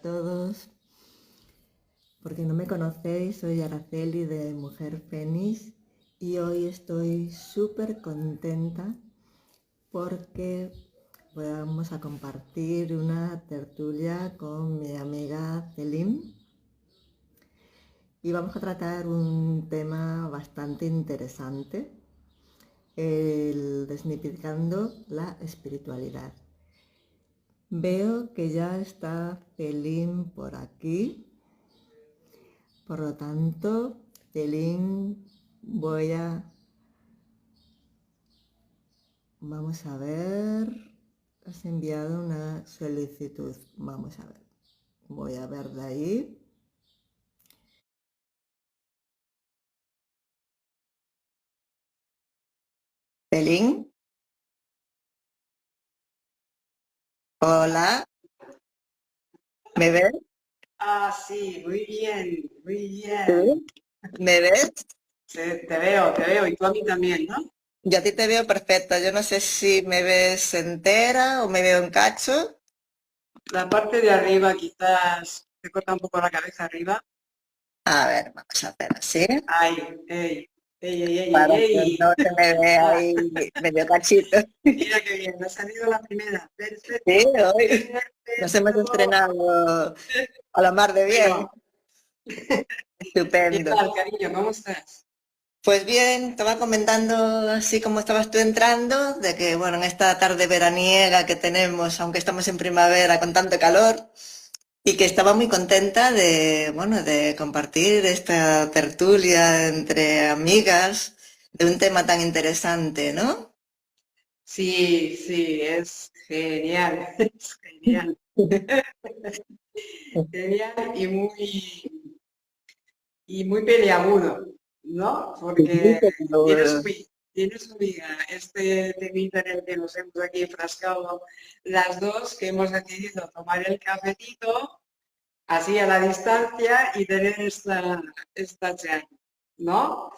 todos. Porque no me conocéis, soy Araceli de Mujer Fénix y hoy estoy súper contenta porque vamos a compartir una tertulia con mi amiga Celine y vamos a tratar un tema bastante interesante, el desmitificando la espiritualidad. Veo que ya está Celine por aquí. Por lo tanto, Celine, vamos a ver, has enviado una solicitud. Vamos a ver, voy a ver de ahí. Celine, hola, ¿me ves? Ah, sí, muy bien, muy bien. ¿Sí? ¿Me ves? Te veo, y tú a mí también, ¿no? Yo a ti te veo perfecta. Yo no sé si me ves entera o me veo en cacho. La parte de arriba quizás te corta un poco la cabeza arriba. A ver, vamos a hacer así, Ay, ey, ey, ey, ey, para ey, que ey. no se me vea Ah, ahí medio cachito. mira qué bien, me ha salido la primera. Sí, Perfecto, hoy nos hemos perfecto. estrenado a la mar de bien. Bueno, ¿qué Estupendo. tal, cariño? ¿Cómo estás? Pues bien, estaba comentando así como estabas tú entrando, de que bueno, en esta tarde veraniega que tenemos, aunque estamos en primavera con tanto calor, y que estaba muy contenta de, bueno, de compartir esta tertulia entre amigas de un tema tan interesante, ¿no? Sí, sí, es genial, es genial. Genial y muy peleagudo, ¿no? Porque tiene su miga este temita en el que nos hemos aquí enfrascado las dos, que hemos decidido tomar el cafetito así a la distancia y tener esta charla, ¿no?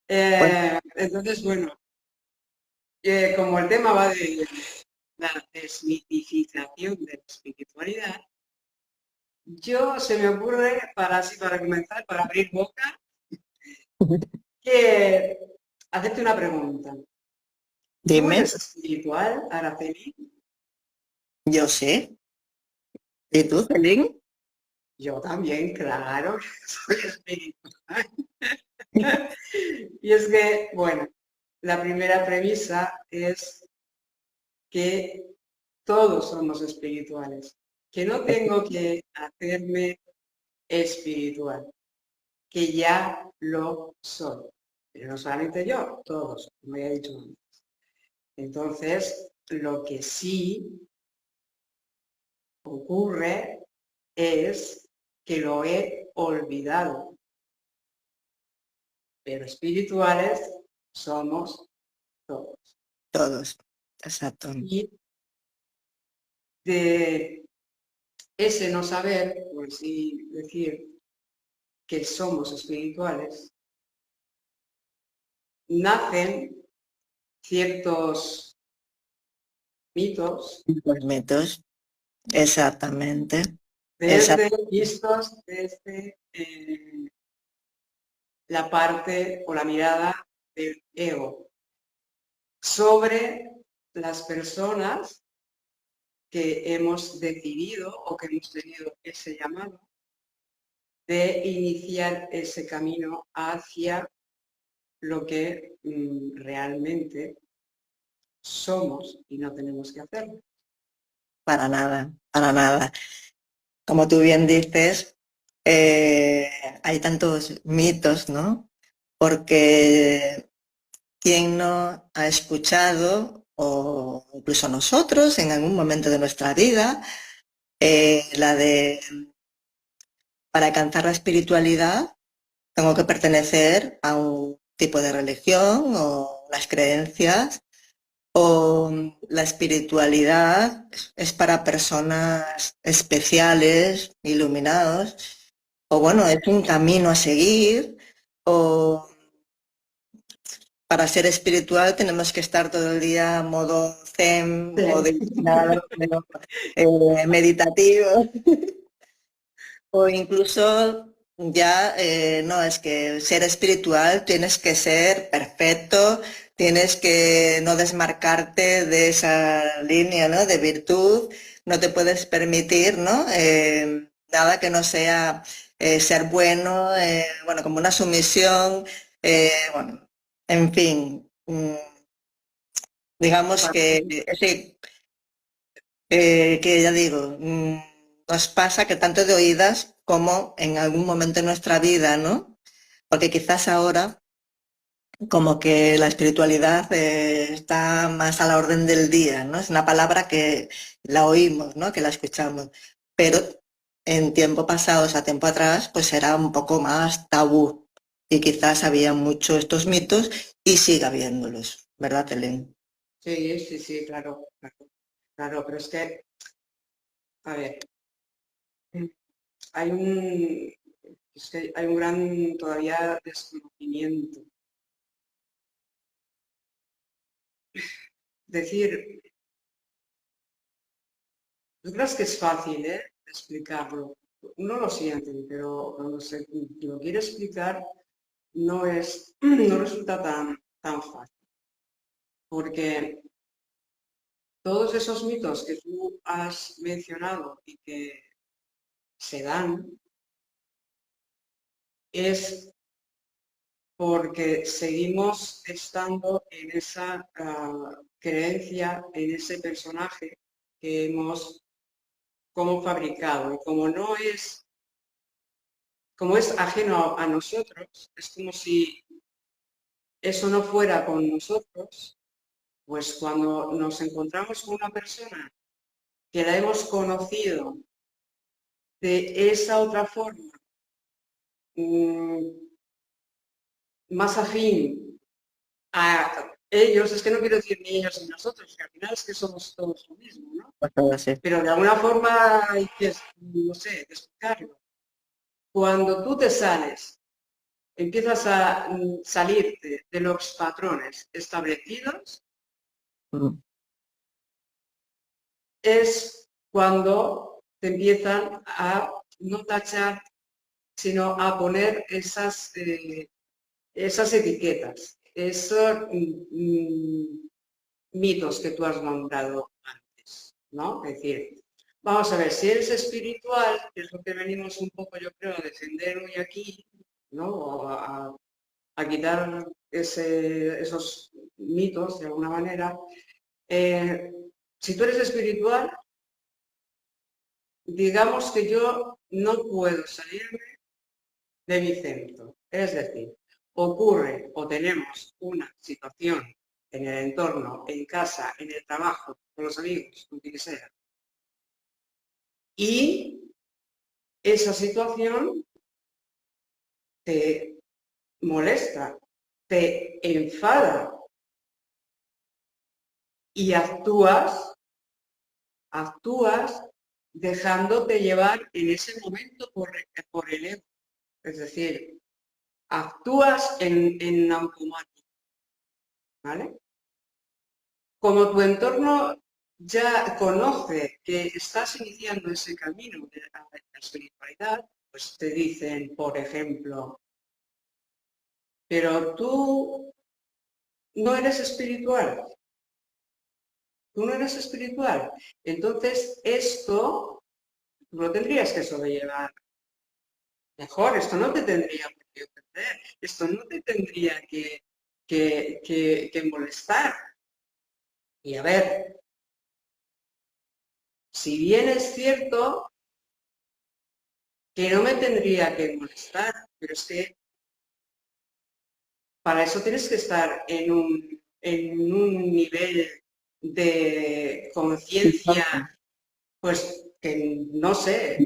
Pues Entonces, bueno, como el tema va de la desmitificación de la espiritualidad, yo se me ocurre, para comenzar, para abrir boca, que hacerte una pregunta. ¿Tú dime, eres espiritual, Araceli? yo sé. ¿Y tú, Celine? Yo también, claro, que soy espiritual. Y es que, bueno, la primera premisa es que todos somos espirituales, que no tengo que hacerme espiritual, que ya lo soy. Pero no solamente yo, todos, como ya he dicho antes. Entonces, lo que sí ocurre es que lo he olvidado, pero espirituales somos todos. Todos, exacto. Y de ese no saber, por así decir, que somos espirituales, nacen ciertos mitos Los métodos, exactamente. desde vistos desde la parte o la mirada del ego sobre las personas que hemos decidido o que hemos tenido ese llamado de iniciar ese camino hacia lo que realmente somos y no tenemos que hacerlo. Para nada, para nada. Como tú bien dices, hay tantos mitos, ¿no? Porque ¿quién no ha escuchado, o incluso nosotros en algún momento de nuestra vida, la de para alcanzar la espiritualidad tengo que pertenecer a un tipo de religión o unas creencias, o la espiritualidad es para personas especiales, iluminados, o bueno, es un camino a seguir, o para ser espiritual tenemos que estar todo el día modo zen, modo Sí. iluminado, modo, meditativo. O incluso ya, no, es que ser espiritual tienes que ser perfecto, tienes que no desmarcarte de esa línea, ¿no? De virtud, no te puedes permitir, ¿no? Nada que no sea ser bueno, bueno, como una sumisión, bueno, en fin, digamos que ese que ya digo, nos pasa que tanto de oídas como en algún momento de nuestra vida, ¿no? Porque quizás ahora como que la espiritualidad está más a la orden del día, ¿no? Es una palabra que la oímos, ¿no? Que la escuchamos, pero en tiempo pasado, o sea, tiempo atrás, pues era un poco más tabú y quizás había mucho estos mitos y sigue habiéndolos, ¿verdad, Helen? Sí, sí, sí, claro, claro, claro, pero es que, a ver, hay un, es que hay un gran todavía desconocimiento. Decir, yo creo que es fácil, explicarlo. Uno lo siente, pero cuando se lo quiere explicar no es, no resulta tan fácil. Porque todos esos mitos que tú has mencionado y que se dan es porque seguimos estando en esa creencia, en ese personaje que hemos como fabricado. Y como es ajeno a nosotros, es como si eso no fuera con nosotros, pues cuando nos encontramos con una persona que la hemos conocido de esa otra forma, mm, más afín a ellos, es que no quiero decir ni ellos ni nosotros, que al final es que somos todos lo mismo, ¿no? Pues todo así. Pero de alguna forma hay que, no sé, explicarlo. Cuando tú te sales, empiezas a salirte de los patrones establecidos, Mm. es cuando te empiezan a no tachar, sino a poner esas etiquetas, esos mitos que tú has nombrado antes, ¿no? Es decir, vamos a ver, si eres espiritual, que es lo que venimos un poco, yo creo, a defender hoy aquí, ¿no? O a quitar esos mitos de alguna manera. Si tú eres espiritual, digamos que yo no puedo salirme de mi centro. Es decir, ocurre o tenemos una situación en el entorno, en casa, en el trabajo, con los amigos, con quien sea, y esa situación te molesta, te enfada y actúas dejándote llevar en ese momento por el ego. Es decir, actúas en automático, ¿vale? Como tu entorno ya conoce que estás iniciando ese camino de la espiritualidad, pues te dicen, por ejemplo, pero tú no eres espiritual, tú no eres espiritual. Entonces, esto tú lo tendrías que sobrellevar mejor, esto no te tendría por qué ofender, esto no te tendría que molestar. Y a ver, si bien es cierto que no me tendría que molestar, pero es que para eso tienes que estar en un nivel de conciencia, pues que no sé,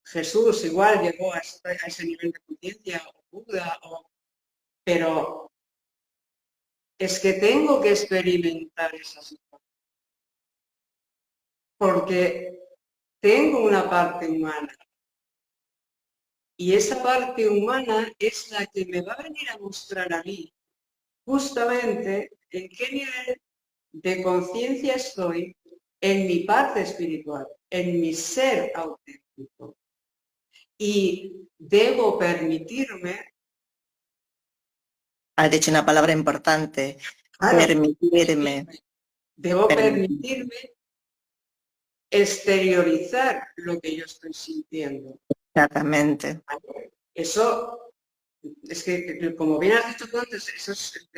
Jesús igual llegó a ese nivel de conciencia, o Buda, pero es que tengo que experimentar esa situación, porque tengo una parte humana y esa parte humana es la que me va a venir a mostrar a mí justamente en qué nivel de conciencia estoy en mi parte espiritual, en mi ser auténtico. y debo permitirme. Has dicho una palabra importante, Claro, permitirme. debo permitirme exteriorizar lo que yo estoy sintiendo. Exactamente. Eso es que, como bien has dicho tú antes, eso es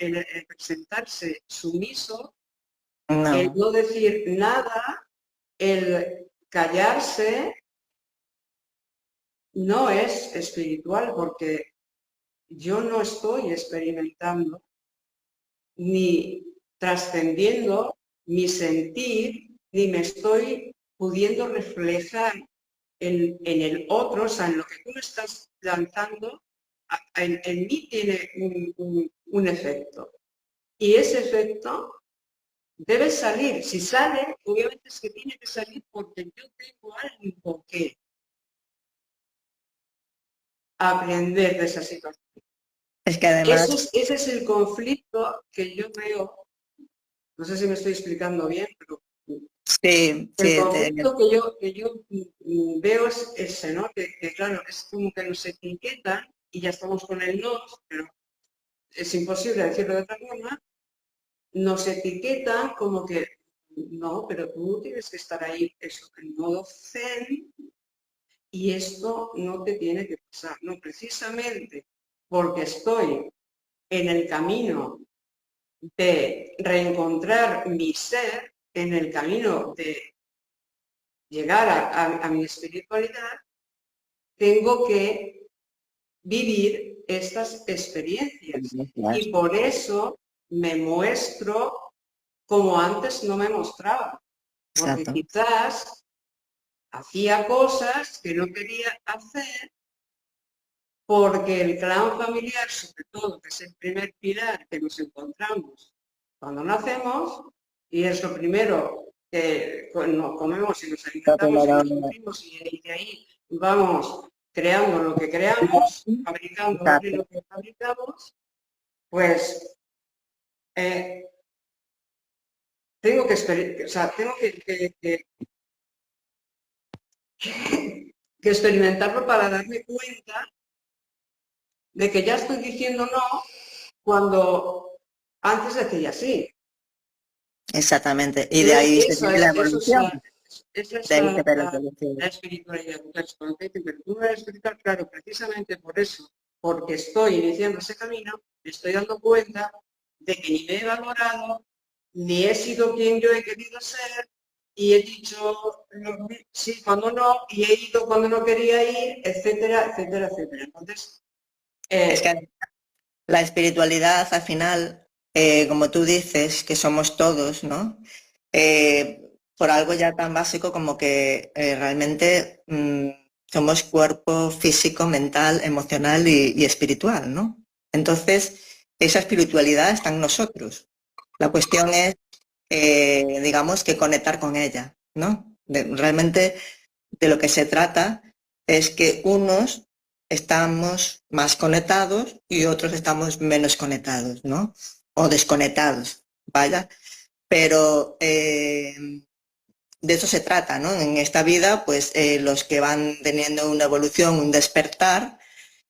el presentarse sumiso, el No, no decir nada, el callarse, no es espiritual, porque yo no estoy experimentando ni trascendiendo mi sentir, ni me estoy pudiendo reflejar en el otro, o sea, en lo que tú me estás lanzando, en mí tiene un efecto. Y ese efecto debe salir. Si sale, obviamente es que tiene que salir porque yo tengo algo que aprender de esa situación. es que además, Ese es el conflicto que yo veo. No sé si me estoy explicando bien, pero sí, el sí, conflicto que yo veo es ese, ¿no? Que claro, es como que nos etiquetan y ya estamos con el no, pero es imposible decirlo de otra forma, nos etiquetan como que no, pero tú tienes que estar ahí eso, en modo zen y esto no te tiene que pasar, no, precisamente porque estoy en el camino de reencontrar mi ser, en el camino de llegar a mi espiritualidad, tengo que vivir estas experiencias. Y por eso me muestro como antes no me mostraba. Porque exacto. quizás hacía cosas que no quería hacer porque el clan familiar, sobre todo, que es el primer pilar que nos encontramos cuando nacemos, y es lo primero que nos comemos y nos alimentamos y nos nutrimos, y de ahí vamos creando lo que creamos, fabricando Exacto. lo que fabricamos, pues tengo que, o sea, tengo que experimentarlo para darme cuenta de que ya estoy diciendo no cuando antes decía sí. Exactamente. Y de Entonces, ahí se viene la evolución. esa De es ahí se ve la la evolución. espiritualidad. Entonces, cuando te dicen, pero tú no eres espiritual, claro, precisamente por eso, porque estoy iniciando ese camino, me estoy dando cuenta de que ni me he valorado, ni he sido quien yo he querido ser, y he dicho sí cuando no, y he ido cuando no quería ir, etcétera, etcétera, etcétera. Entonces, Es que la espiritualidad, al final, como tú dices, que somos todos, ¿no? Por algo ya tan básico como que realmente somos cuerpo físico, mental, emocional y espiritual, ¿no? Entonces, esa espiritualidad está en nosotros. La cuestión es, digamos, que conectar con ella, ¿no? Realmente de lo que se trata es que unos estamos más conectados y otros estamos menos conectados, ¿no? O desconectados, vaya. Pero de eso se trata, ¿no? En esta vida, pues los que van teniendo una evolución, un despertar,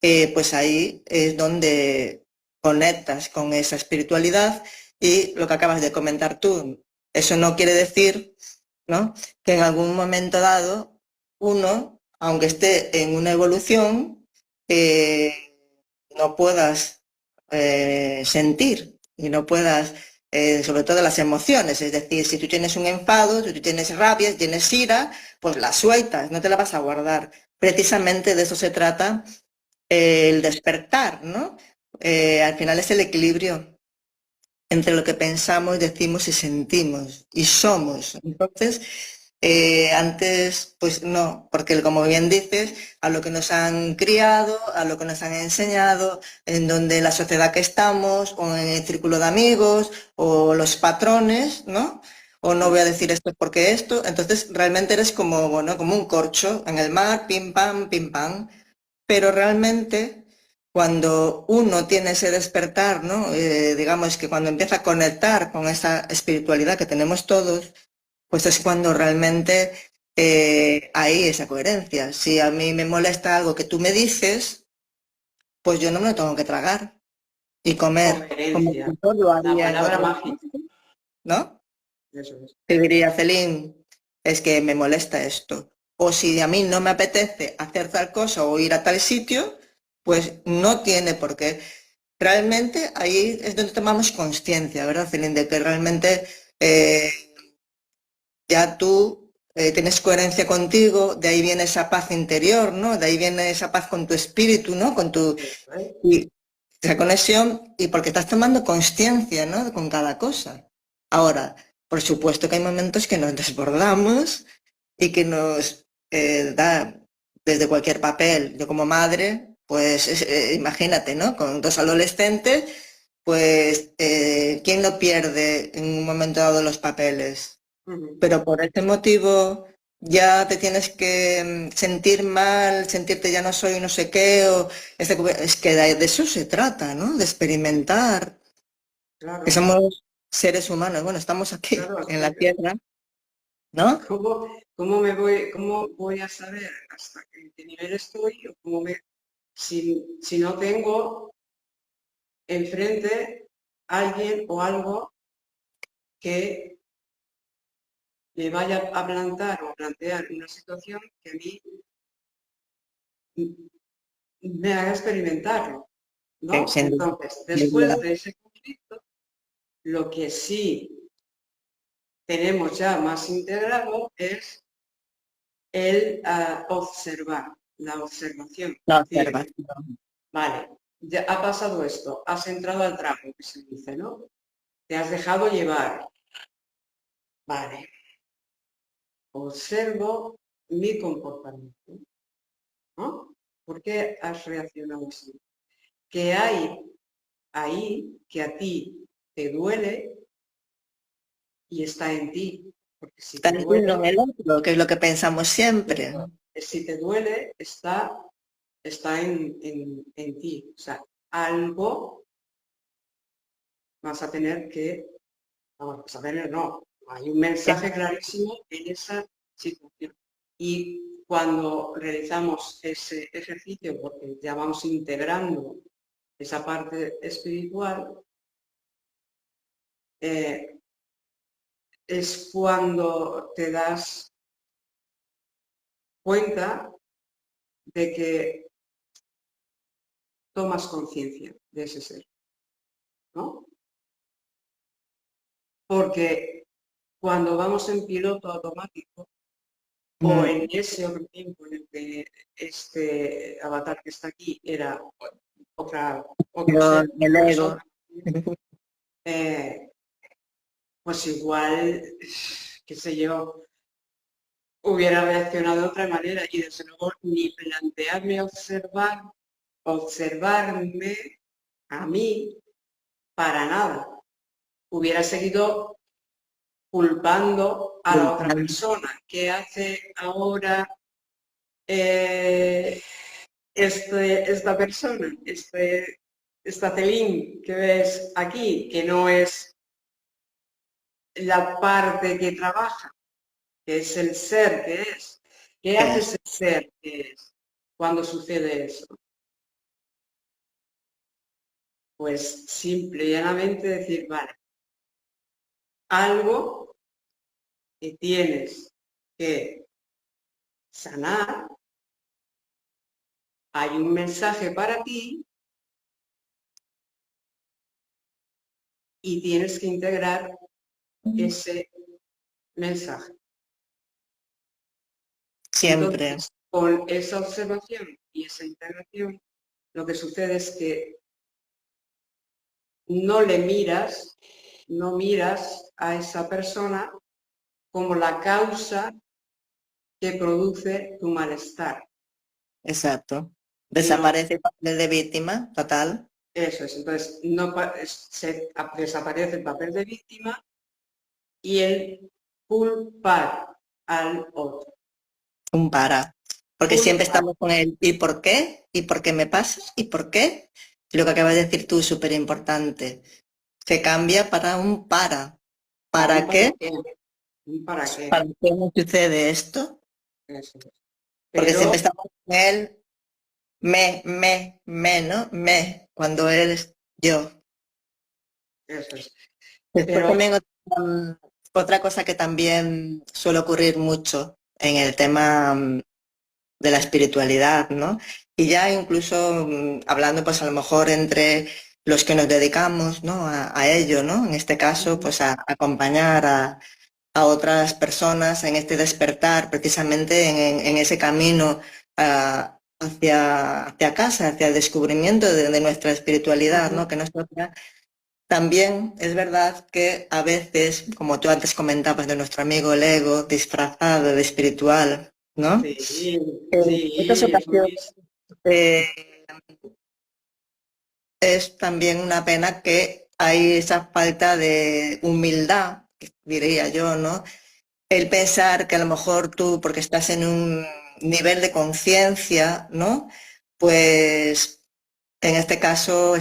pues ahí es donde conectas con esa espiritualidad y lo que acabas de comentar tú, eso no quiere decir, ¿no?, que en algún momento dado uno, aunque esté en una evolución, eh, no puedas sentir y no puedas, sobre todo las emociones, es decir, si tú tienes un enfado, si tú tienes rabia, si tienes ira, pues la sueltas, no te la vas a guardar. Precisamente de eso se trata el despertar, ¿no? Al final es el equilibrio entre lo que pensamos, decimos y sentimos y somos. Entonces, antes, pues no, porque como bien dices, a lo que nos han criado, a lo que nos han enseñado, en donde la sociedad que estamos, o en el círculo de amigos, o los patrones, ¿no? O no voy a decir esto porque esto, entonces realmente eres como, bueno, como un corcho en el mar, pim pam, pero realmente cuando uno tiene ese despertar, ¿no? Digamos que cuando empieza a conectar con esa espiritualidad que tenemos todos, pues es cuando realmente hay esa coherencia. Si a mí me molesta algo que tú me dices, pues yo no me lo tengo que tragar y comer, como Coherencia, yo lo la haría en palabra otro mágica. sitio, ¿no? Eso es. Te diría, Celine, es que me molesta esto. O si a mí no me apetece hacer tal cosa o ir a tal sitio, pues no tiene por qué. Realmente ahí es donde tomamos conciencia, ¿verdad, Celine? De que realmente eh, ya tú tienes coherencia contigo, de ahí viene esa paz interior, ¿no? De ahí viene esa paz con tu espíritu, ¿no? Con tu Eso es. y esa conexión y porque estás tomando conciencia, ¿no? Con cada cosa. Ahora, por supuesto que hay momentos que nos desbordamos y que nos da desde cualquier papel. Yo como madre, pues imagínate, ¿no? Con dos adolescentes, pues ¿quién no pierde en un momento dado los papeles? Ujú. Pero por ese motivo ya te tienes que sentir mal, sentirte ya no soy no sé qué, o es que de eso se trata, ¿no? De experimentar, que Claro, somos seres humanos, bueno, estamos aquí claro, en la Tierra, ¿no? cómo voy a saber hasta en qué nivel estoy o si no tengo enfrente alguien o algo que me vaya a plantar o a plantear una situación que a mí me haga experimentarlo, ¿no? Sin duda, Entonces, sin duda. después de ese conflicto, lo que sí tenemos ya más integrado es el observar, la observación. La Es decir, observación. vale, ya ha pasado esto, has entrado al trapo, que se dice, ¿no? Te has dejado llevar. Vale, observo mi comportamiento, ¿no? ¿Por qué has reaccionado así? ¿Qué hay ahí que a ti te duele y está en ti? Porque si Está te en ti, no en duele, el otro, que es lo que pensamos siempre. si te duele, está en ti. O sea, algo vas a tener que, vamos, vas a tener, no, hay un mensaje clarísimo en esa situación. Y cuando realizamos ese ejercicio, porque ya vamos integrando esa parte espiritual, eh, es cuando te das cuenta de que tomas conciencia de ese ser, ¿no? Porque cuando vamos en piloto automático o en Mm, ese otro tiempo en el que este avatar que está aquí era otro pero ser, el otra ego. persona, eh, pues igual, qué sé yo, hubiera reaccionado de otra manera y desde luego ni plantearme observarme a mí para nada. Hubiera seguido culpando a la otra Culpable. persona. ¿Qué hace ahora esta persona? Esta Celine que ves aquí, que no es la parte que trabaja, que es el ser que es. ¿Qué ¿Qué hace es? ese ser que es cuando sucede eso? Pues simple y llanamente decir, vale, algo que tienes que sanar, hay un mensaje para ti y tienes que integrar ese mensaje. Siempre. Entonces, con esa observación y esa integración, lo que sucede es que no le miras, no miras a esa persona como la causa que produce tu malestar. Exacto. Sino, Desaparece el papel de víctima, total. eso es, entonces no desaparece el papel de víctima y el culpar al otro. Un para. Porque siempre Culpar. estamos con el ¿y por qué? ¿Y por qué me pasas? ¿Y por qué? Y lo que acabas de decir tú es súper importante. Se cambia para un para. ¿Un ¿Para para qué? qué? ¿Un para qué? ¿Para qué me sucede esto? eso es. Porque siempre Pero, estamos con él, ¿no? Cuando él es yo. eso es. Después Pero, también otra cosa que también suele ocurrir mucho en el tema de la espiritualidad, ¿no? Y ya incluso hablando pues a lo mejor entre los que nos dedicamos, ¿no? A ello, ¿no? En este caso, pues a acompañar a otras personas en este despertar, precisamente en ese camino hacia casa, hacia el descubrimiento de nuestra espiritualidad, ¿no? Que nosotros también es verdad que a veces, como tú antes comentabas de nuestro amigo el ego, disfrazado de espiritual, ¿no? sí, En muchas sí, es ocasiones muy... eh, es también una pena que hay esa falta de humildad, diría yo, ¿no? El pensar que a lo mejor tú, porque estás en un nivel de conciencia, ¿no? Pues en este caso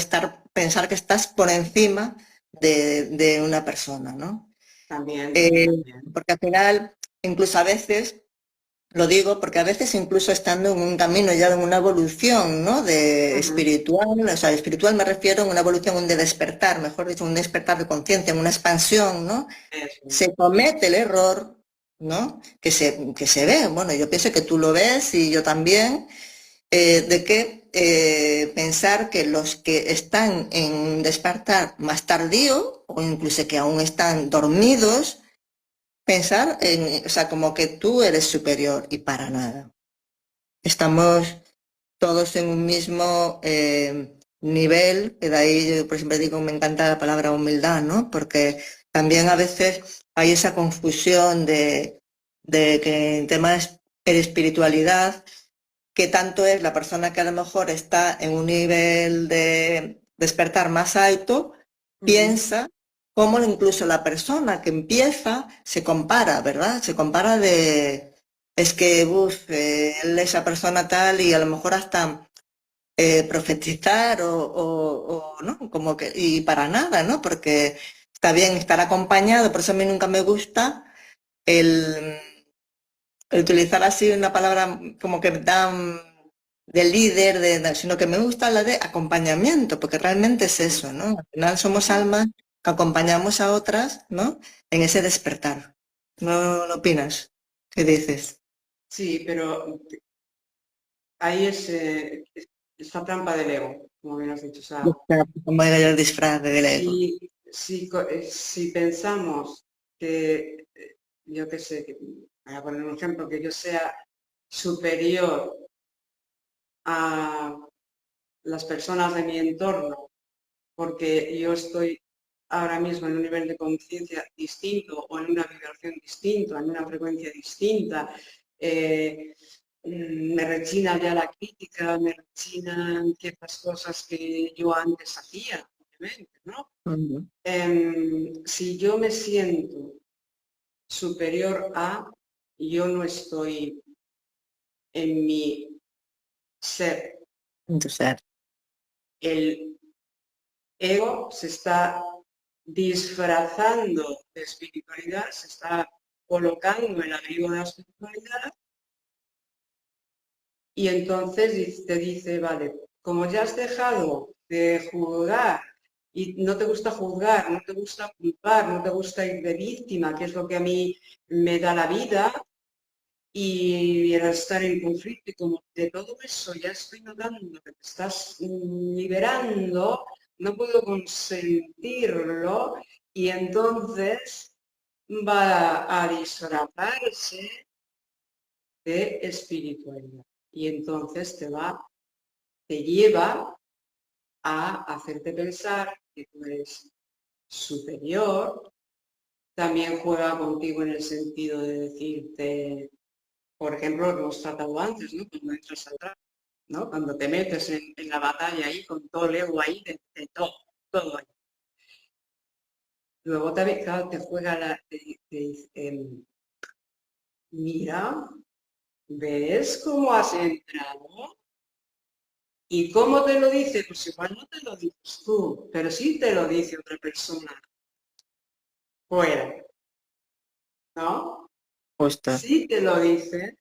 pensar que estás por encima de una persona, ¿no? También, Eh, también. Porque al final, incluso a veces, lo digo porque a veces incluso estando en un camino ya de una evolución, ¿no? De Ujú, espiritual, o sea, espiritual me refiero a una evolución, un de despertar, mejor dicho, un despertar de conciencia, una expansión, ¿no? eso es. Se comete el error, ¿no? Que se ve, bueno, yo pienso que tú lo ves y yo también, de que pensar que los que están en despertar más tardío, o incluso que aún están dormidos, pensar en, o sea, como que tú eres superior y para nada. Estamos todos en un mismo nivel, que de ahí yo por siempre digo, me encanta la palabra humildad, ¿no? Porque también a veces hay esa confusión de que en temas de espiritualidad, que tanto es la persona que a lo mejor está en un nivel de despertar más alto, Ujú, piensa cómo incluso la persona que empieza se compara, ¿verdad? Se compara de, es que, uff, él es esa persona tal y a lo mejor hasta profetizar ¿no? Como que, y para nada, ¿no? Porque está bien estar acompañado, por eso a mí nunca me gusta el utilizar así una palabra como que tan de líder, sino que me gusta la de acompañamiento, porque realmente es ujú, eso, ¿no? Al final somos ujú. almas que acompañamos a otras, ¿no? En ese despertar. ¿No opinas? ¿Qué dices? Sí, pero ahí es esta trampa del ego, como bien has dicho. O sea, Como era yo el disfraz del ego. si pensamos que, yo qué sé, voy a poner un ejemplo, que yo sea superior a las personas de mi entorno, porque yo estoy ahora mismo en un nivel de conciencia distinto o en una vibración distinta, en una frecuencia distinta, me rechina ya la crítica, me rechinan ciertas cosas que yo antes hacía, obviamente, ¿no? Ujú. Si yo me siento superior a, yo no estoy en mi ser. Entonces, El ego se está disfrazando de espiritualidad, se está colocando el abrigo de la espiritualidad y entonces te dice, vale, como ya has dejado de juzgar y no te gusta juzgar, no te gusta culpar, no te gusta ir de víctima, que es lo que a mí me da la vida, y el estar en conflicto y como de todo eso ya estoy notando que te estás liberando, no puedo consentirlo y entonces va a disfrazarse de espiritualidad y entonces te lleva a hacerte pensar que tú eres superior, también juega contigo en el sentido de decirte, por ejemplo, lo que hemos tratado antes, ¿no? Cuando entras atrás, ¿no? Cuando te metes en la batalla ahí con todo el ego ahí, de todo ahí. Luego también, claro, te juega te dice, mira, ¿ves cómo has entrado? ¿Y cómo te lo dice? Pues igual no te lo dices tú, pero sí te lo dice otra persona fuera, ¿no? justo. Sí te lo dice.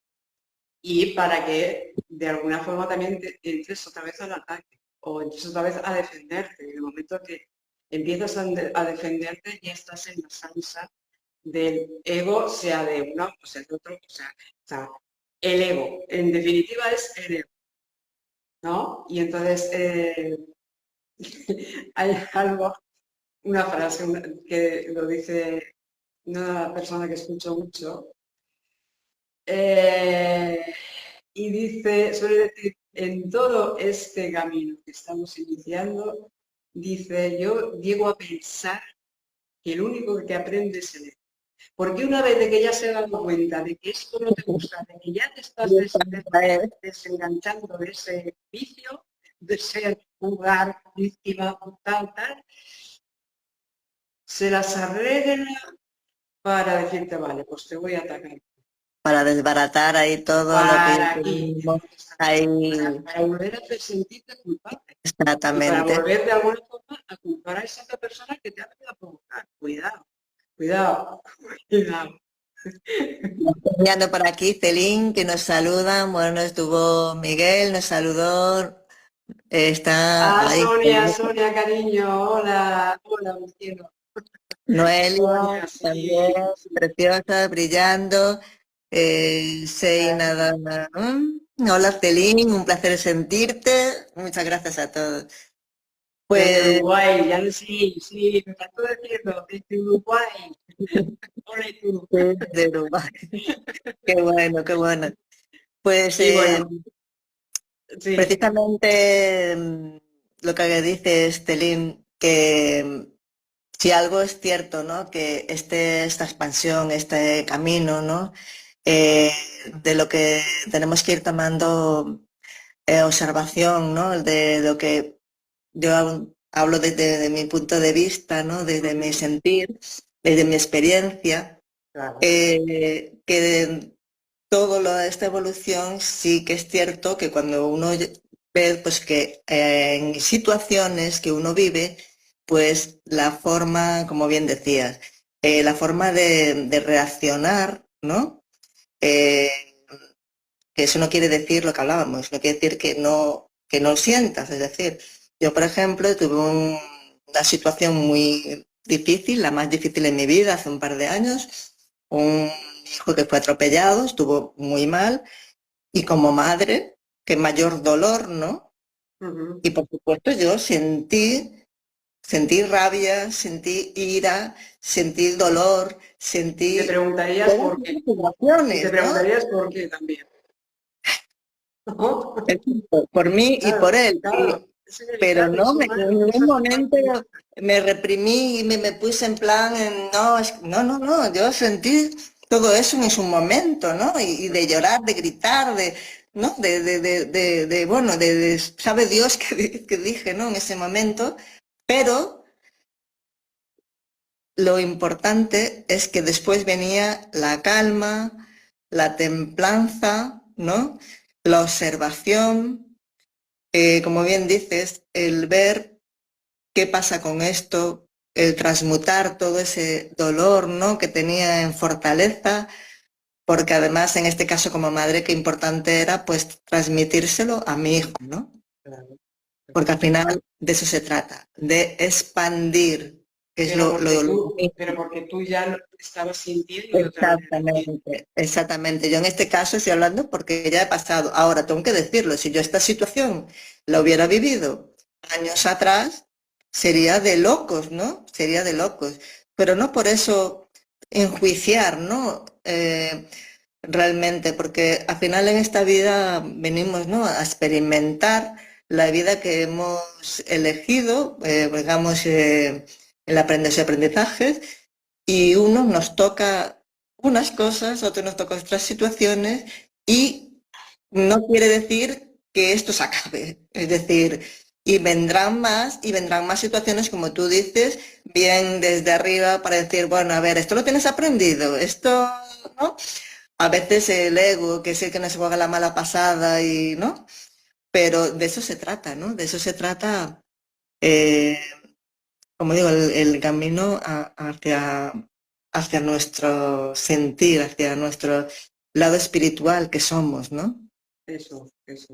y para que de alguna forma también entres otra vez al ataque o entres otra vez a defenderte. En el momento que empiezas a defenderte ya estás en la salsa del ego, sea de uno o sea de otro, o sea, el ego, en definitiva es el ego, ¿no? Y entonces hay algo, una frase que lo dice una persona que escucho mucho, y dice, suele decir, en todo este camino que estamos iniciando, dice, yo llego a pensar que el único que aprende es el ego. Porque una vez de que ya se ha dado cuenta de que esto no te gusta, de que ya te estás desenganchando de ese vicio, de ser jugar, víctima, tal, tal, se las arregla para decirte, vale, pues te voy a atacar. Para desbaratar ahí todo lo que Para aquí, tenemos ahí. para volver a sentirte culpable. Y para Exactamente. volver de alguna forma a culpar a esa persona que te ha venido a provocar. Cuidado, cuidado, cuidado. Mirando por aquí, Celín, que nos saludan. Bueno, estuvo Miguel, nos saludó. Está ahí Sonia, cariño, hola, hola, mi cielo. Noelia, Sonia, también sí, sí. preciosa, brillando. Seina, hola Celín, un placer sentirte. Muchas gracias a todos. Desde Pues Uruguay, ya sí, sí, me encantó decirlo, desde Uruguay. Hola, ¿y tú? de Uruguay. Qué bueno, qué bueno. Pues Y bueno, sí, precisamente lo que dice Estelín, que si algo es cierto, ¿no? Que esta expansión, este camino, ¿no? De lo que tenemos que ir tomando observación, ¿no? De lo que yo hablo desde mi punto de vista, ¿no? Desde mi sentir, desde mi experiencia, claro. que toda esta evolución sí que es cierto que cuando uno ve pues que en situaciones que uno vive, pues la forma, como bien decías, la forma de reaccionar, ¿no? Eh, que eso no quiere decir lo que hablábamos, no quiere decir que no sientas, es decir, yo por ejemplo tuve una situación muy difícil, la más difícil en mi vida hace un par de años, un hijo que fue atropellado, estuvo muy mal, y como madre, qué mayor dolor, ¿no? Y por supuesto yo sentí rabia, sentí ira, sentí dolor, Y te sentí preguntarías todas por qué. esas Y te emociones, ¿no? preguntarías por qué también. ¿No? Por mí y por Claro, él, claro. Es en el pero caso, es no, en humano, ningún esa es la momento parte humana. me reprimí y me puse en plan, no, no, yo sentí todo eso en su momento, ¿no? Y de llorar, de gritar, ¿no? Bueno, sabe Dios que dije, ¿no? En ese momento, pero lo importante es que después venía la calma, la templanza, ¿no? La observación, como bien dices, el ver qué pasa con esto, el transmutar todo ese dolor, ¿no? Que tenía en fortaleza, porque además en este caso como madre qué importante era pues transmitírselo a mi hijo, ¿no? Claro. Porque al final de eso se trata, de expandir, que es Pero porque tú ya lo estabas sintiendo de otra manera también. exactamente, exactamente. Yo en este caso estoy hablando porque ya he pasado. Ahora tengo que decirlo, si yo esta situación la hubiera vivido años atrás, sería de locos, ¿no? Sería de locos. Pero no por eso enjuiciar, ¿no? Realmente, porque al final en esta vida venimos, ¿no? A experimentar la vida que hemos elegido, digamos, el aprendizaje, y unos nos toca unas cosas, otros nos toca otras situaciones y no quiere decir que esto se acabe. Es decir, y vendrán más situaciones, como tú dices, bien desde arriba para decir, bueno, a ver, esto lo tienes aprendido, esto, ¿no? A veces el ego, que es el que nos juega la mala pasada y, ¿no? Pero de eso se trata, ¿no? De eso se trata, eh, como digo, el camino hacia nuestro sentir, hacia nuestro... lado espiritual que somos, ¿no? Eso es.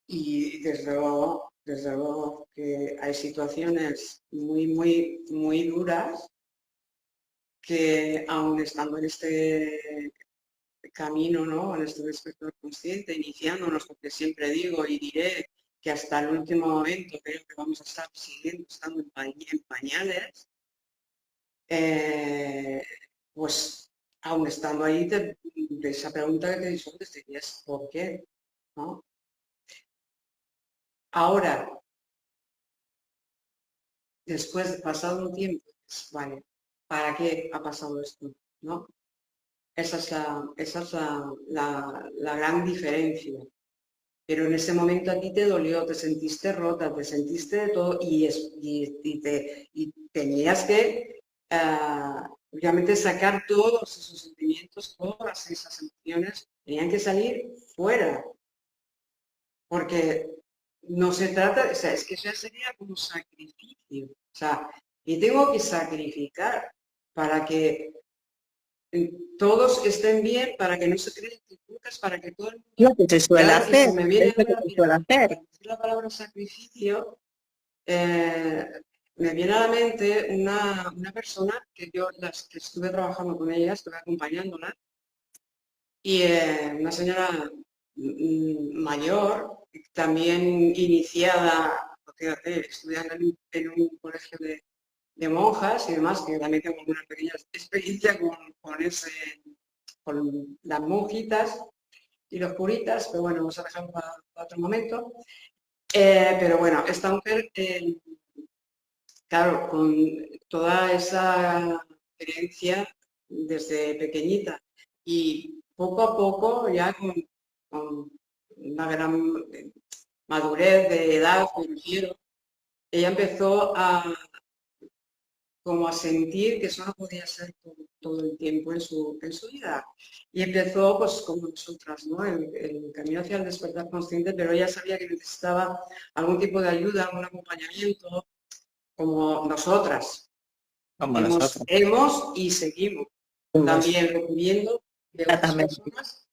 Y desde luego que hay situaciones muy duras que aún estando en este camino, ¿no? En este despertar consciente, iniciándonos, porque siempre digo y diré que hasta el último momento creo que vamos a estar siguiendo estando en pañales, pues aún estando ahí, de esa pregunta que te hizo antes, te dirías, ¿por qué? ¿No? Ahora, después de pasado un tiempo, pues, vale, ¿para qué ha pasado esto? ¿No? Esa es la gran diferencia. Pero en ese momento a ti te dolió, te sentiste rota, te sentiste de todo y tenías que, obviamente, sacar todos esos sentimientos, todas esas emociones, tenían que salir fuera, porque no se trata, o sea, es que ya sería como sacrificio, o sea, y tengo que sacrificar para que todos estén bien, para que no se creen dificultades, para que todo el mundo... Lo que se suele Claro, y hacer, se me es viene lo que ahora, se mira, suele hacer. al decir la palabra sacrificio, eh, me viene a la mente una persona que yo las que estuve trabajando con ella, estuve acompañándola, y una señora mayor, también iniciada, fíjate, estudiando en un colegio de monjas y demás, que también tengo una pequeña experiencia con las monjitas y los curitas, pero bueno, vamos a dejarlo para otro momento. Pero bueno, esta mujer, claro, con toda esa experiencia desde pequeñita y poco a poco, ya con una gran madurez de edad, me refiero, ella empezó como a sentir que eso no podía ser todo el tiempo en su vida. Y empezó, pues como nosotras, ¿no? El camino hacia el despertar consciente, pero ella sabía que necesitaba algún tipo de ayuda, algún acompañamiento, como nosotras Como hemos, nosotros. hemos y seguimos también recibiendo de otras Exactamente. personas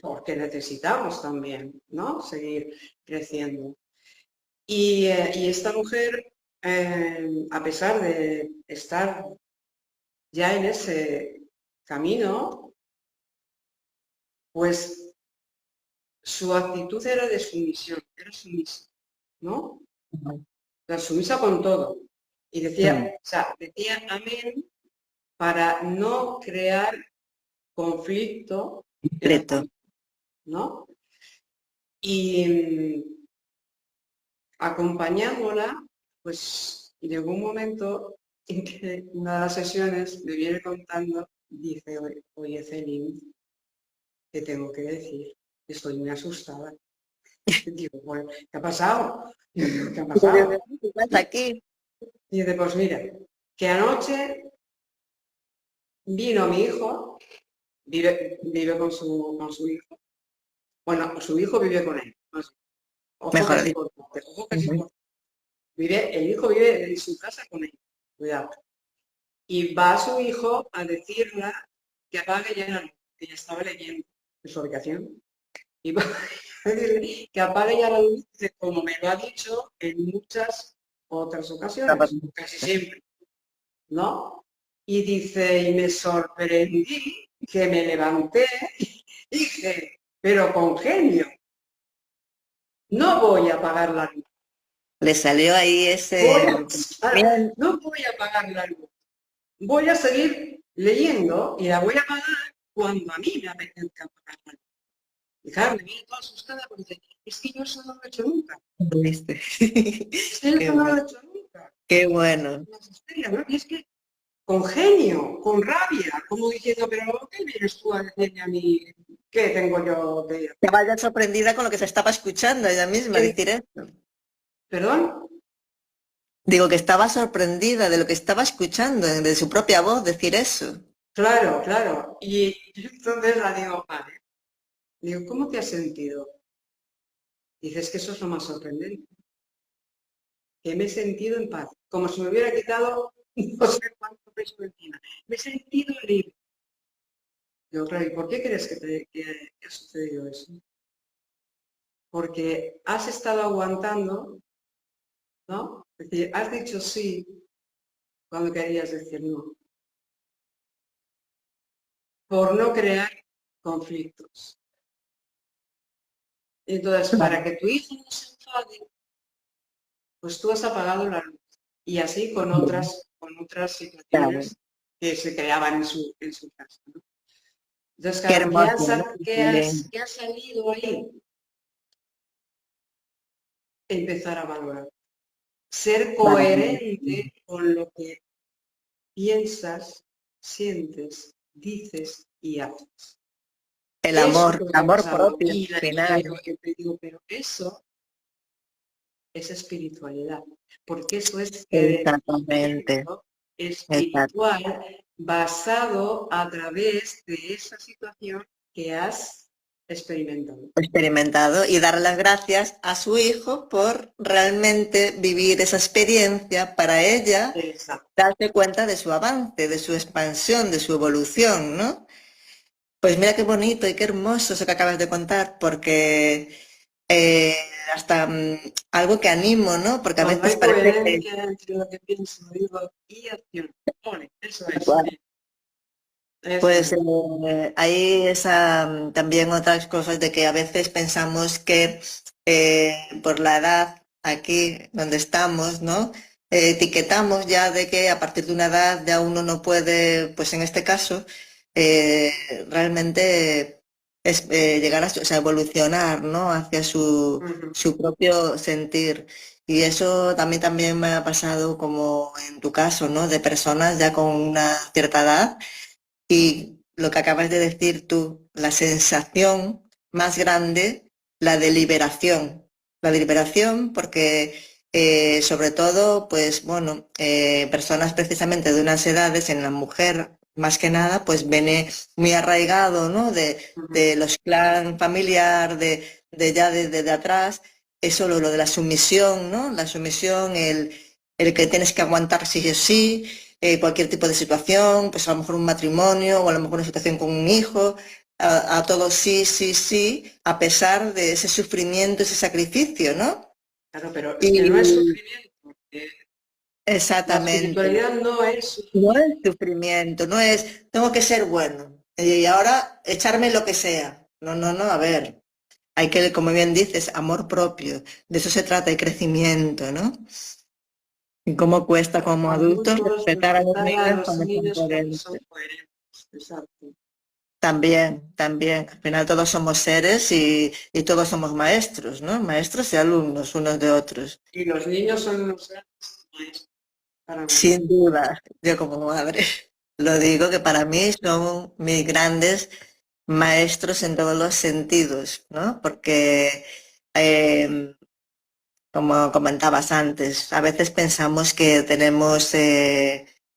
porque necesitamos también, ¿no? Seguir creciendo. Y esta mujer, a pesar de estar ya en ese camino, pues su actitud era de sumisión, era sumisa, ¿no? La sumisa con todo. Y decía, o sea, decía amén para no crear conflicto en la Concreto. familia, ¿no? Y acompañándola, pues llegó un momento en que en una de las sesiones me viene contando, dice, oye Celine, te tengo que decir, estoy muy asustada. Digo, bueno, ¿qué ha pasado? ¿Qué ha pasado? ¿Qué pasa aquí? Y dice, pues mira, que anoche vino mi hijo, vive con su hijo, bueno, su hijo vive con él, no sé. Ojo que Mejor es dicho. importante, ojo que es importante. El hijo vive en su casa con él, cuidado. Y va su hijo a decirle que apague ya la luz, que ya estaba leyendo en su habitación. Y va a decirle que apague ya la luz, como me lo ha dicho en muchas otras ocasiones, casi siempre, ¿no? Y dice, y me sorprendí que me levanté y dije, pero con genio, no voy a apagar la luz. Le salió ahí ese... No voy a apagar la luz. Voy a seguir leyendo y la voy a apagar cuando a mí me apetezca apagar la luz. Y claro, me viene toda asustada porque dice, es que yo eso no lo he hecho nunca. ¿Viste? Es que yo Qué eso no lo bueno. he hecho nunca. Qué bueno. Una tontería, ¿no? Y es que con genio, con rabia, como diciendo, pero ¿qué vienes tú a decirme a mí qué tengo yo de... Que vaya sorprendida con lo que se estaba escuchando ella misma decir eso. ¿Perdón? Digo que estaba sorprendida de lo que estaba escuchando, de su propia voz decir eso. Claro, claro. Y yo entonces la digo, vale. Digo, ¿cómo te has sentido? Dices que eso es lo más sorprendente. Que me he sentido en paz, como si me hubiera quitado no sé cuánto peso encima. Me he sentido libre. Yo, claro, ¿y por qué crees que ha sucedido eso? Porque has estado aguantando, ¿no? Es decir, has dicho sí cuando querías decir no, por no crear conflictos. Entonces, para que tu hijo no se enfade, pues tú has apagado la luz. Y así con otras Claro, situaciones que se creaban en su casa, ¿no? Entonces, qué claro, hermoso, ¿no? qué ha salido ahí? Empezar a valorar. Ser Maravilloso. coherente con lo que piensas, sientes, dices y haces. Eso es lo que El ha amor pasado. propio, al Y yo final. digo, pero eso es espiritualidad, porque eso es Exactamente, crecimiento exacto. espiritual basado a través de esa situación que has experimentado. Experimentado y dar las gracias a su hijo por realmente vivir esa experiencia para ella, Exacto. darse cuenta de su avance, de su expansión, de su evolución, ¿no? Pues mira qué bonito y qué hermoso eso que acabas de contar, porque eh, hasta algo que animo, ¿no? Porque a Cuando veces hay parece que coherencia entre lo que pienso, digo y acción. Ole, eso es. igual. Eso Pues es. hay esa, también otras cosas de que a veces pensamos que por la edad aquí donde estamos, ¿no? Etiquetamos ya de que a partir de una edad ya uno no puede, pues en este caso, eh, realmente llegar a o sea, evolucionar, ¿no? Hacia Ujú. su propio sentir. Y eso también me ha pasado como en tu caso, ¿no? De personas ya con una cierta edad y lo que acabas de decir tú, la sensación más grande, la de liberación porque sobre todo, pues bueno, personas precisamente de unas edades, en la mujer más que nada, pues viene muy arraigado, ¿no? Ujú. De los clan familiar, de ya de atrás, eso lo de la sumisión, ¿no? La sumisión, el que tienes que aguantar sí o sí, cualquier tipo de situación, pues a lo mejor un matrimonio o a lo mejor una situación con un hijo, a todo sí, sí, sí, a pesar de ese sufrimiento, ese sacrificio, ¿no? Claro, pero es que no es Y sufrimiento. La exactamente, espiritualidad no es no sufrimiento. es sufrimiento, no es tengo que ser bueno y ahora echarme lo que sea. No, no, no, a ver, hay que, como bien dices, amor propio, de eso se trata, de crecimiento, ¿no? Y cómo cuesta como adultos Adultos, respetar a los respetar a niños los cuando son niños cuando son coherentes. coherentes. Exacto. También, también. Al final todos somos seres y todos somos maestros, ¿no? Maestros y alumnos unos de otros. Y los niños son unos grandes maestros para Sin nosotros. duda, yo como madre lo digo que para mí son mis grandes maestros en todos los sentidos, ¿no? Porque, eh, como comentabas antes, a veces pensamos que tenemos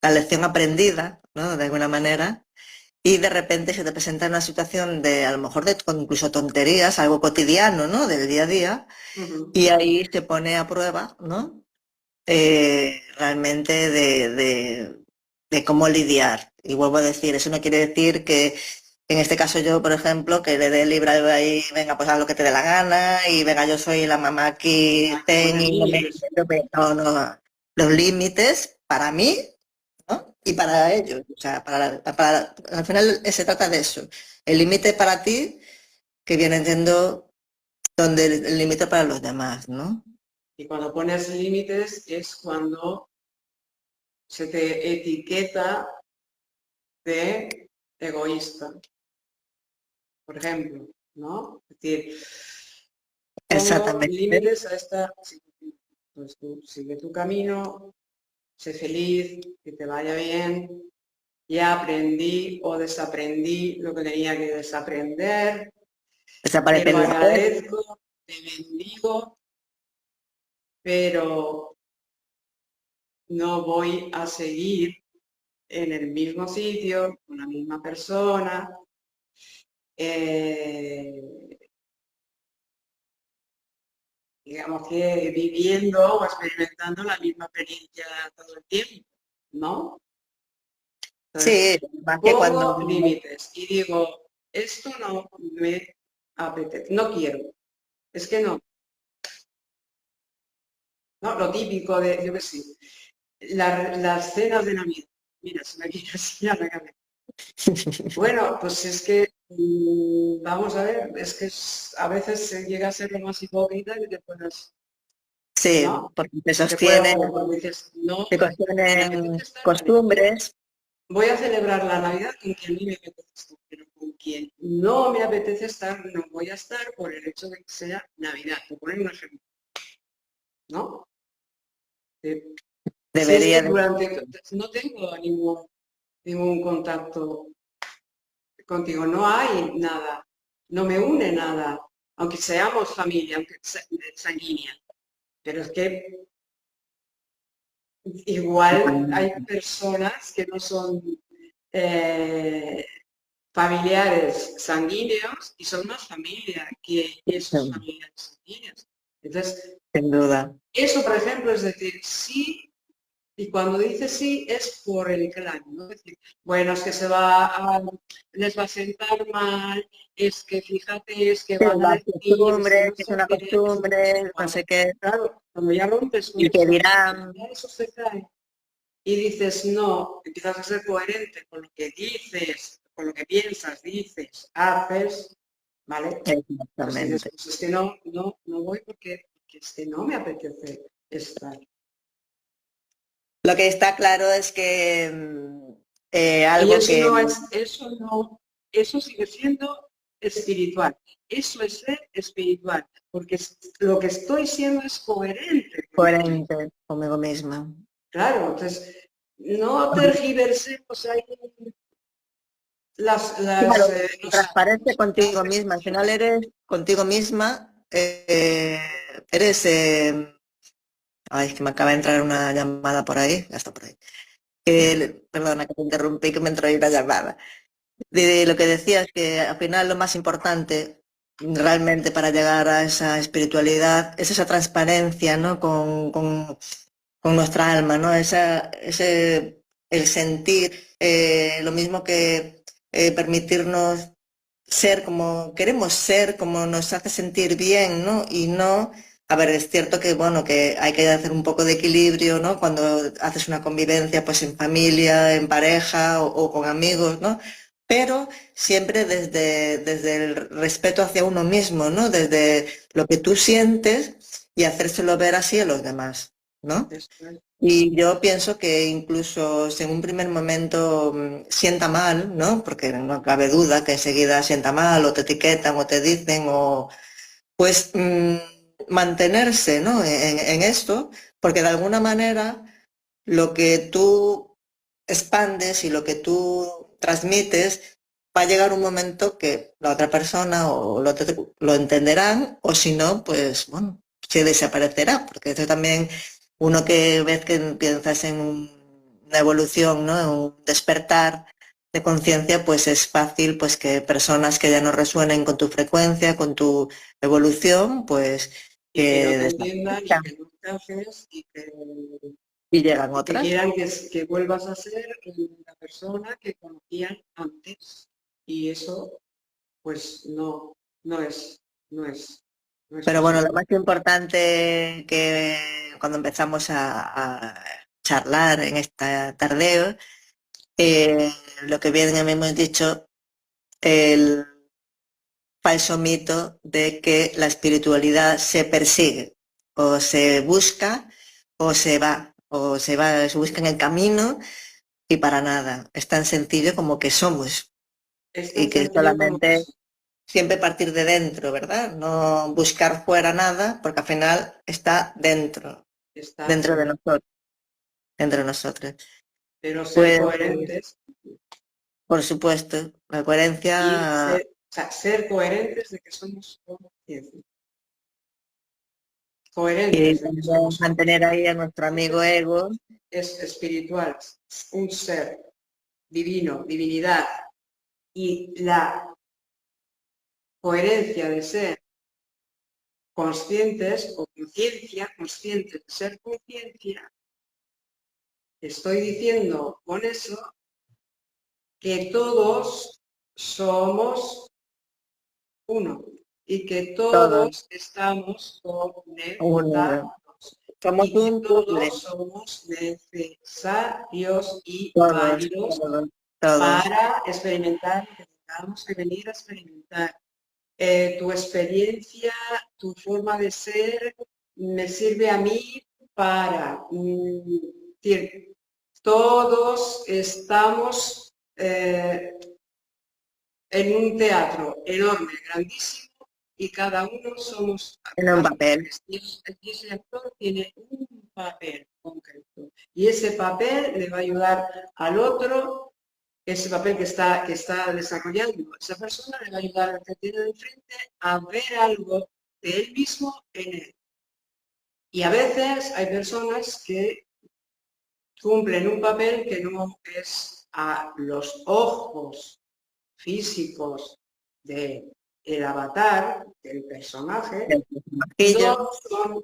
la lección aprendida, ¿no? De alguna manera, y de repente se te presenta una situación de a lo mejor de incluso tonterías, algo cotidiano, ¿no? Del día a día, Ujú. y ahí se pone a prueba, ¿no? Realmente de cómo lidiar. Y vuelvo a decir, eso no quiere decir que en este caso yo, por ejemplo, que le dé el libre ahí, venga, pues haz lo que te dé la gana, y venga, yo soy la mamá aquí, Hay que ten poner y límites. no, no, los límites para mí, ¿no? Y para ellos. O sea, al final se trata de eso. El límite para ti, que viene siendo donde el límite para los demás, ¿no? Y cuando pones límites es cuando se te etiqueta de egoísta, por ejemplo, ¿no? Es decir, pongo Exactamente. límites a esta situación. Pues tú sigue tu camino, sé feliz, que te vaya bien. Ya aprendí o desaprendí lo que tenía que desaprender. Te Desaparece lo el juez. agradezco, te bendigo, pero no voy a seguir en el mismo sitio, con la misma persona, eh, digamos que viviendo o experimentando la misma experiencia todo el tiempo, ¿no? Entonces, Sí, más que cuando... pongo límites y digo, esto no me apetece, no quiero, es que no, ¿no? Lo típico de, yo qué sé, las cenas de Navidad. Mira, se me viene así a la cabeza. Bueno, pues es que, vamos a ver, es que a veces se llega a ser lo más hipócrita que te puedas, Sí, ¿no? porque te Que te puede sostienen, ocurrir cuando dices, no, te me apetece sostienen estar con ellos. costumbres. Voy a celebrar la Navidad con quien a mí me apetece estar, pero con quien no me apetece estar, no voy a estar por el hecho de que sea Navidad, por poner un ejemplo, ¿no? Si es que Debería de... durante, no tengo ningún contacto contigo, no hay nada, no me une nada, aunque seamos familia, aunque sanguínea, pero es que igual hay personas que no son eh, familiares sanguíneos y son más familia que esos familiares sanguíneos. Entonces, Sin duda. eso, por ejemplo, es decir, sí. Y cuando dice sí es por el clan, ¿no? Es decir, bueno, es que les va a sentar mal, es que fíjate, es que Sí, van a las decir, es que costumbres, no que es sé una qué, es que no sé costumbre, no cuánto. sé qué, Claro, cuando ya rompes con y que eso, dirán, ya eso se cae. Y dices, no, empiezas a ser coherente con lo que dices, con lo que piensas, dices, haces, ¿vale? Pues dices, exactamente. pues es que no voy porque es que no me apetece estar. Lo que está claro es que Y algo que eso sigue siendo espiritual. Eso es ser espiritual, porque lo que estoy siendo es coherente conmigo mismo. coherente conmigo misma. Claro, entonces, no tergiversemos ahí Claro, transparente contigo misma. Al final eres contigo misma, eres... ay, es que me acaba de entrar una llamada por ahí, ya está por ahí. Perdona que te interrumpí, que me entró ahí una llamada. De lo que decías, que al final lo más importante realmente para llegar a esa espiritualidad es esa transparencia, ¿no? Con nuestra alma, ¿no? El sentir, lo mismo que permitirnos ser como queremos ser, como nos hace sentir bien, ¿no? Y no, a ver, es cierto que, bueno, que hay que hacer un poco de equilibrio, ¿no? Cuando haces una convivencia, pues en familia, en pareja o con amigos, ¿no? Pero siempre desde el respeto hacia uno mismo, ¿no? Desde lo que tú sientes y hacérselo ver así a los demás, ¿no? Y yo pienso que incluso si en un primer momento sienta mal, ¿no? Porque no cabe duda que enseguida sienta mal o te etiquetan o te dicen o pues mantenerse, ¿no? En esto, porque de alguna manera lo que tú expandes y lo que tú transmites va a llegar un momento que la otra persona o lo entenderán o si no, pues bueno, se desaparecerá, porque eso también uno que ves que piensas en una evolución, ¿no? En un despertar de conciencia, pues es fácil pues que personas que ya no resuenen con tu frecuencia, con tu evolución, pues y que no que te entiendan y desaparezcan que no te haces y llegan y que otras. quieran que vuelvas a ser la persona que conocían antes. Y eso, pues no es Pero bueno, lo posible. más importante que cuando empezamos a charlar en esta tardeo, lo que bien hemos dicho, el falso mito de que la espiritualidad se persigue, o se busca, se busca en el camino y para nada. Es tan sencillo como que somos Es tan y que sencillo como solamente eso. siempre partir de dentro, ¿verdad? No buscar fuera nada, porque al final está dentro, Está, dentro de nosotros, dentro de nosotros. pero ser Pues, coherentes por supuesto, la y coherencia o sea, ser coherentes de que somos conciencia. y Coherentes de que también somos mantener conciencia. ahí a nuestro amigo Entonces, ego, es espiritual, un ser divino, divinidad, y la coherencia de ser conscientes o conciencia, conscientes de ser conciencia, estoy diciendo con eso que todos somos uno y que Todos, todos estamos uno. conectados Somos y que un puzzle, todos somos necesarios y todos, válidos todos, todos. para experimentar lo que tengamos que venir a experimentar. Tu experiencia, tu forma de ser, me sirve a mí para... decir, todos estamos en un teatro enorme, grandísimo, y cada uno somos En un papel. actores. Y ese actor tiene un papel concreto. Y ese papel le va a ayudar al otro, ese papel que está desarrollando esa persona le va a ayudar al que tiene de frente a ver algo de él mismo en él. Y a veces hay personas que cumplen un papel que no es a los ojos físicos del avatar, del personaje, no son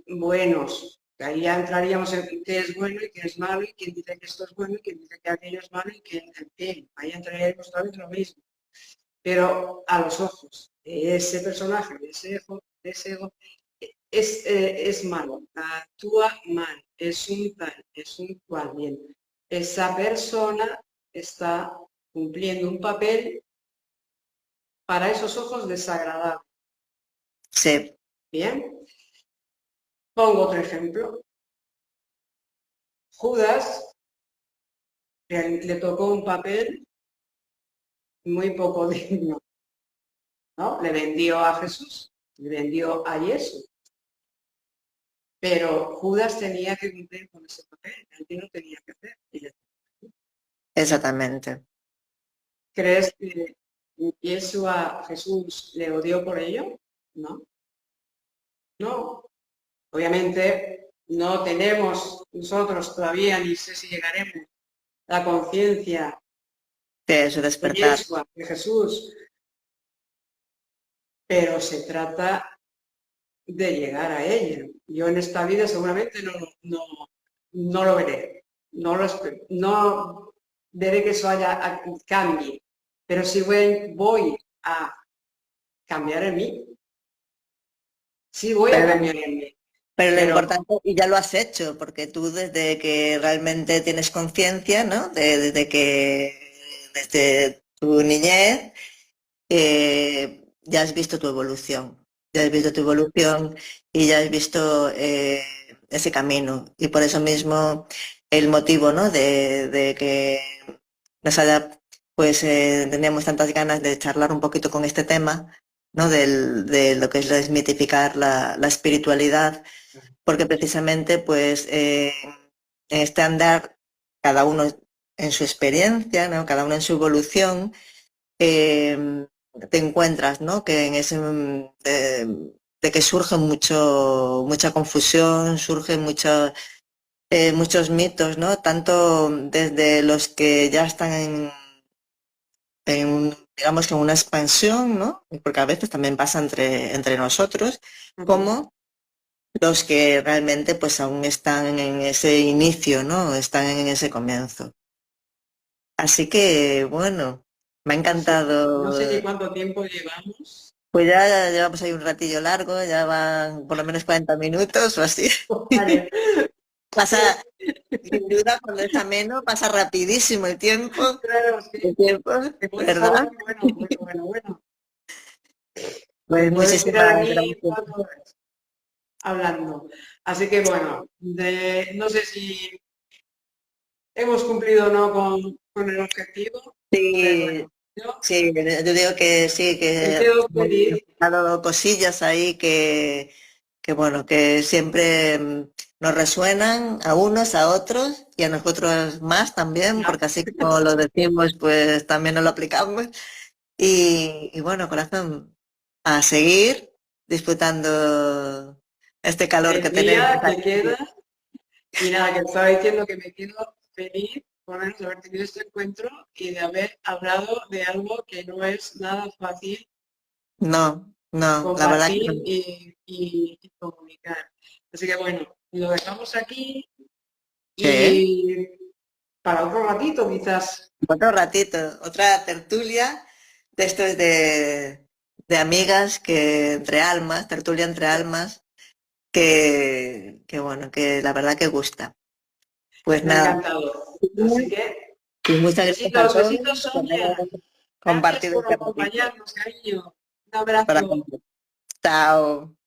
buenos. Que ahí ya entraríamos en qué es bueno y qué es malo, y quién dice que esto es bueno y quién dice que aquello es malo y quién, en fin, ahí entraríamos otra vez lo mismo. Pero a los ojos de ese personaje, de ese ego, es malo, actúa mal, es un tal, es un cual. Bien, esa persona está cumpliendo un papel para esos ojos desagradable. Sí. Bien, pongo otro ejemplo. Judas le tocó un papel muy poco digno, ¿no? Le vendió a Jesús, le vendió a Jesús. Pero Judas tenía que cumplir con ese papel, él no tenía que hacer. Exactamente. ¿Crees que Jesús le odió por ello? No, no. Obviamente no tenemos nosotros todavía, ni sé si llegaremos, la conciencia De eso, de despertar. Yeshua, de Jesús, pero se trata de llegar a ella. Yo en esta vida seguramente no lo veré, no veré que eso cambie, pero si voy a cambiar en mí, sí voy a Pero, cambiar en mí, pero lo pero importante, y ya lo has hecho, porque tú desde que realmente tienes conciencia, ¿no? Desde tu niñez, ya has visto tu evolución. Ya has visto tu evolución y ya has visto ese camino. Y por eso mismo el motivo, ¿no? De que nos haya, pues teníamos tantas ganas de charlar un poquito con este tema, ¿no? De lo que es desmitificar la espiritualidad, porque precisamente, pues, en este andar, cada uno en su experiencia, ¿no? Cada uno en su evolución, eh, te encuentras, ¿no? Que en ese de que surge mucha confusión, surgen muchos mitos, ¿no? Tanto desde los que ya están digamos que en una expansión, ¿no? Porque a veces también pasa entre nosotros, como los que realmente pues aún están en ese inicio, ¿no? Están en ese comienzo. Así que, bueno, me ha no sé ni encantado. cuánto tiempo llevamos. Pues ya llevamos ahí un ratillo largo, ya van por lo menos 40 minutos o así. Vale. Pasa, sin duda, cuando es ameno, pasa rapidísimo Claro, sí. el tiempo, Hemos estado ¿verdad? muy bueno, bueno, bueno, bueno. Me Pues puedes tirar muchísimas a mí gracias. 4 horas hablando. Así que bueno, no sé si hemos cumplido o no con el objetivo, pero Sí, bueno, yo sí, yo digo que sí, me que quedo hemos feliz. dado cosillas ahí que bueno, que siempre nos resuenan a unos, a otros y a nosotros más también, Ya. porque así como lo decimos, pues también nos lo aplicamos. Y bueno, corazón, a seguir disfrutando este calor que El tenemos día que aquí. queda, y nada, que estaba diciendo que me quedo feliz por lo menos de haber tenido este encuentro y de haber hablado de algo que no es nada fácil No, no, la verdad que compartir no. y comunicar. Así que bueno, lo dejamos aquí Sí. y para otro ratito quizás. Otro ratito, otra tertulia de estos de amigas que entre almas, tertulia entre almas, que bueno, que la verdad que gusta. Pues Me ha nada, encantado. Así que, y muchas gracias a besitos, todos besitos, por Sonia. haber Gracias compartido por este ratito. acompañarnos, cariño. Un Para... abrazo. Chao.